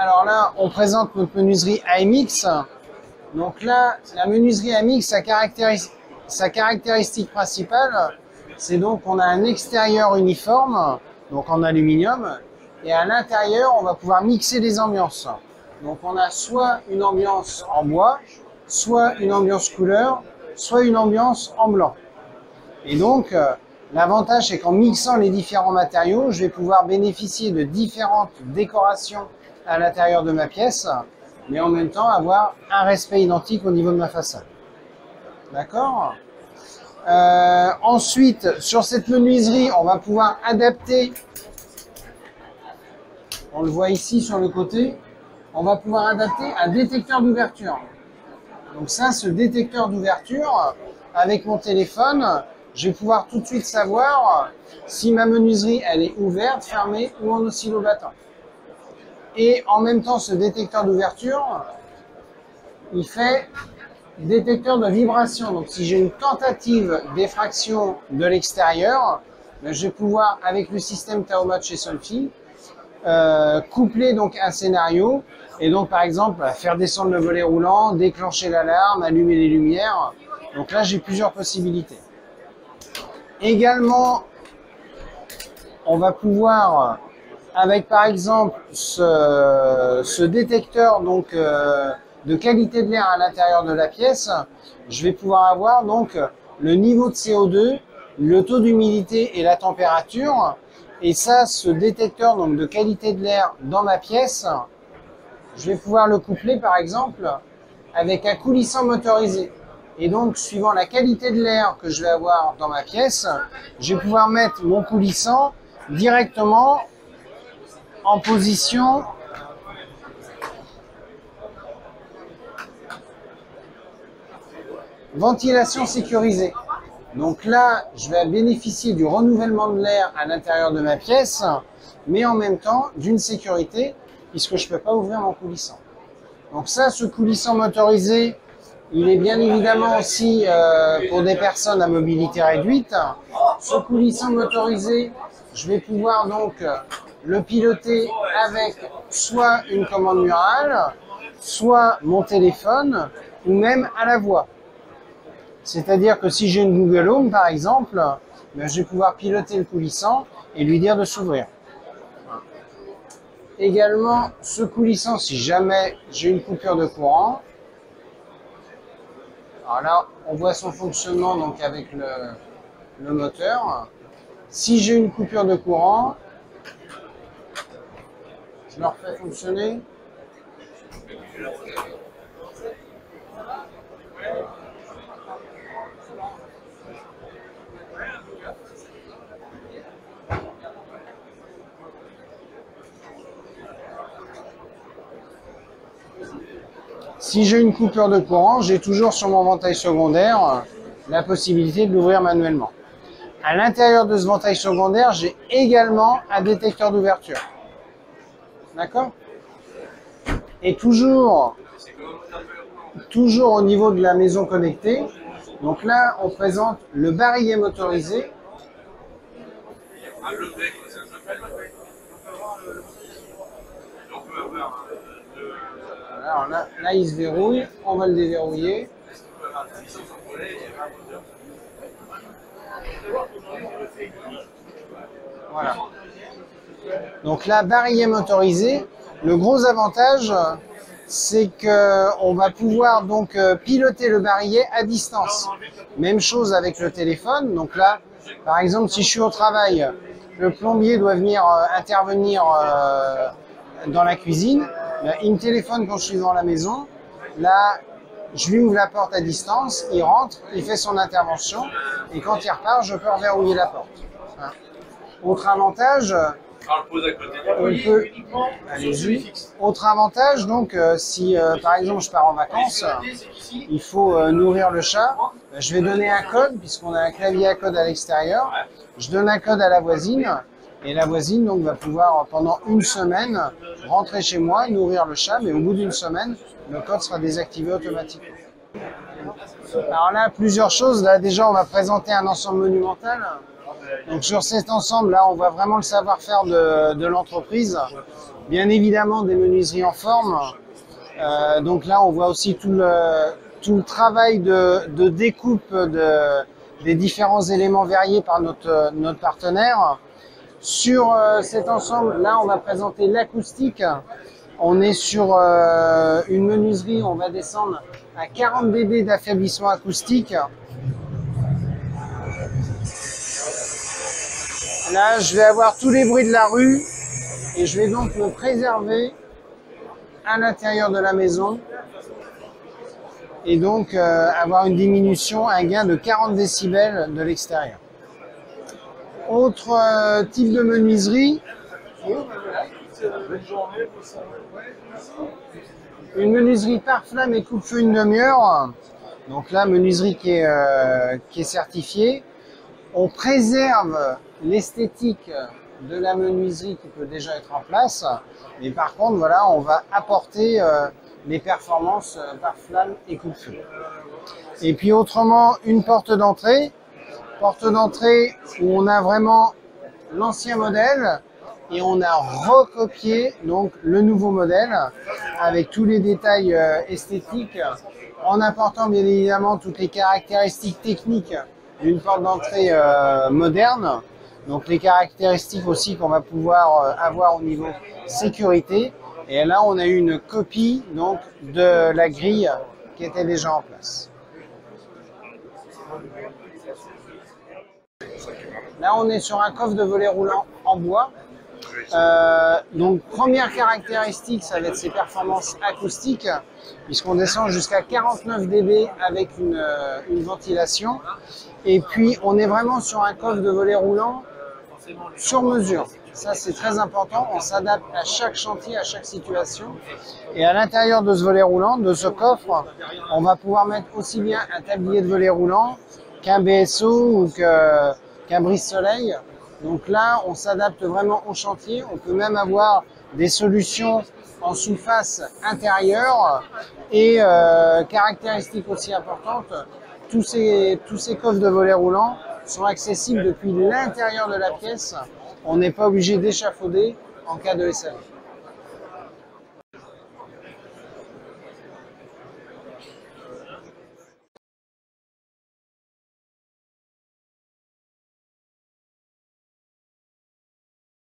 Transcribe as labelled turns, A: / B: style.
A: Alors là, on présente notre menuiserie AMX. Donc là, la menuiserie AMX, sa caractéristique principale, c'est donc qu'on a un extérieur uniforme, donc en aluminium, et à l'intérieur, on va pouvoir mixer les ambiances. Donc on a soit une ambiance en bois, soit une ambiance couleur, soit une ambiance en blanc. Et donc, l'avantage, c'est qu'en mixant les différents matériaux, je vais pouvoir bénéficier de différentes décorations à l'intérieur de ma pièce, mais en même temps avoir un respect identique au niveau de ma façade. D'accord ? Ensuite, sur cette menuiserie, on va pouvoir adapter, on le voit ici sur le côté, on va pouvoir adapter un détecteur d'ouverture. Donc ça, ce détecteur d'ouverture, avec mon téléphone, je vais pouvoir tout de suite savoir si ma menuiserie elle est ouverte, fermée ou en oscillobattant. Et en même temps, ce détecteur d'ouverture, il fait détecteur de vibration. Donc si j'ai une tentative d'effraction de l'extérieur, je vais pouvoir, avec le système Taomod chez Solfi, coupler donc un scénario et donc par exemple faire descendre le volet roulant, déclencher l'alarme, allumer les lumières. Donc là, j'ai plusieurs possibilités. Également, on va pouvoir, avec par exemple ce détecteur donc, de qualité de l'air à l'intérieur de la pièce, je vais pouvoir avoir donc le niveau de CO2, le taux d'humidité et la température. Et ça, ce détecteur donc, de qualité de l'air dans ma pièce, je vais pouvoir le coupler par exemple avec un coulissant motorisé. Et donc, suivant la qualité de l'air que je vais avoir dans ma pièce, je vais pouvoir mettre mon coulissant directement en position ventilation sécurisée. Donc là, je vais bénéficier du renouvellement de l'air à l'intérieur de ma pièce, mais en même temps d'une sécurité, puisque je ne peux pas ouvrir mon coulissant. Donc ça, ce coulissant motorisé, il est bien évidemment aussi pour des personnes à mobilité réduite. Ce coulissant motorisé, je vais pouvoir donc le piloter avec soit une commande murale, soit mon téléphone, ou même à la voix. C'est-à-dire que si j'ai une Google Home, par exemple, je vais pouvoir piloter le coulissant et lui dire de s'ouvrir. Également, ce coulissant, si jamais j'ai une coupure de courant, alors là, on voit son fonctionnement donc avec le moteur. Si j'ai une coupure de courant, je le refais fonctionner. Si j'ai une coupure de courant, j'ai toujours sur mon ventail secondaire la possibilité de l'ouvrir manuellement. À l'intérieur de ce ventail secondaire, j'ai également un détecteur d'ouverture. D'accord ? Et toujours au niveau de la maison connectée, donc là, on présente le barillet motorisé. Alors là, il se verrouille, on va le déverrouiller. Voilà. Donc là, barillet motorisé, le gros avantage, c'est qu'on va pouvoir donc piloter le barillet à distance. Même chose avec le téléphone. Donc là, par exemple, si je suis au travail, le plombier doit venir intervenir dans la cuisine. Il me téléphone quand je suis dans la maison. Là, je lui ouvre la porte à distance, il rentre, il fait son intervention, et quand il repart, je peux reverrouiller la porte. Hein. Autre avantage, Autre avantage, donc, si par exemple je pars en vacances, il faut nourrir le chat, je vais donner un code, puisqu'on a un clavier à code à l'extérieur, je donne un code à la voisine, et la voisine donc, va pouvoir pendant une semaine rentrer chez moi, nourrir le chat, mais au bout d'une semaine, le code sera désactivé automatiquement. Alors là, plusieurs choses. Là, déjà, on va présenter un ensemble monumental. Donc sur cet ensemble, là, on voit vraiment le savoir-faire de l'entreprise. Bien évidemment, des menuiseries en forme. Donc là, on voit aussi tout le travail de découpe des différents éléments verriers par notre partenaire. Sur cet ensemble, là, on va présenter l'acoustique. On est sur une menuiserie, on va descendre à 40 dB d'affaiblissement acoustique. Là, je vais avoir tous les bruits de la rue et je vais donc me préserver à l'intérieur de la maison et donc avoir une diminution, un gain de 40 décibels de l'extérieur. Autre type de menuiserie, une menuiserie pare-flamme et coupe-feu une demi-heure. Donc là, menuiserie qui est certifiée. On préserve l'esthétique de la menuiserie qui peut déjà être en place, mais par contre, voilà, on va apporter les performances pare-flamme et coupe-feu. Et puis autrement, une porte d'entrée où on a vraiment l'ancien modèle et on a recopié donc le nouveau modèle avec tous les détails esthétiques en apportant bien évidemment toutes les caractéristiques techniques d'une porte d'entrée moderne, donc les caractéristiques aussi qu'on va pouvoir avoir au niveau sécurité. Et là, on a eu une copie donc de la grille qui était déjà en place. Là, on est sur un coffre de volet roulant en bois. Donc, première caractéristique, ça va être ses performances acoustiques, puisqu'on descend jusqu'à 49 dB avec une ventilation. Et puis, on est vraiment sur un coffre de volet roulant sur mesure. Ça, c'est très important. On s'adapte à chaque chantier, à chaque situation. Et à l'intérieur de ce volet roulant, de ce coffre, on va pouvoir mettre aussi bien un tablier de volet roulant qu'un BSO ou qu'un brise-soleil. Donc là, on s'adapte vraiment au chantier. On peut même avoir des solutions en sous-face intérieure. Et caractéristique aussi importante, tous ces coffres de volets roulants sont accessibles depuis l'intérieur de la pièce. On n'est pas obligé d'échafauder en cas de SAV.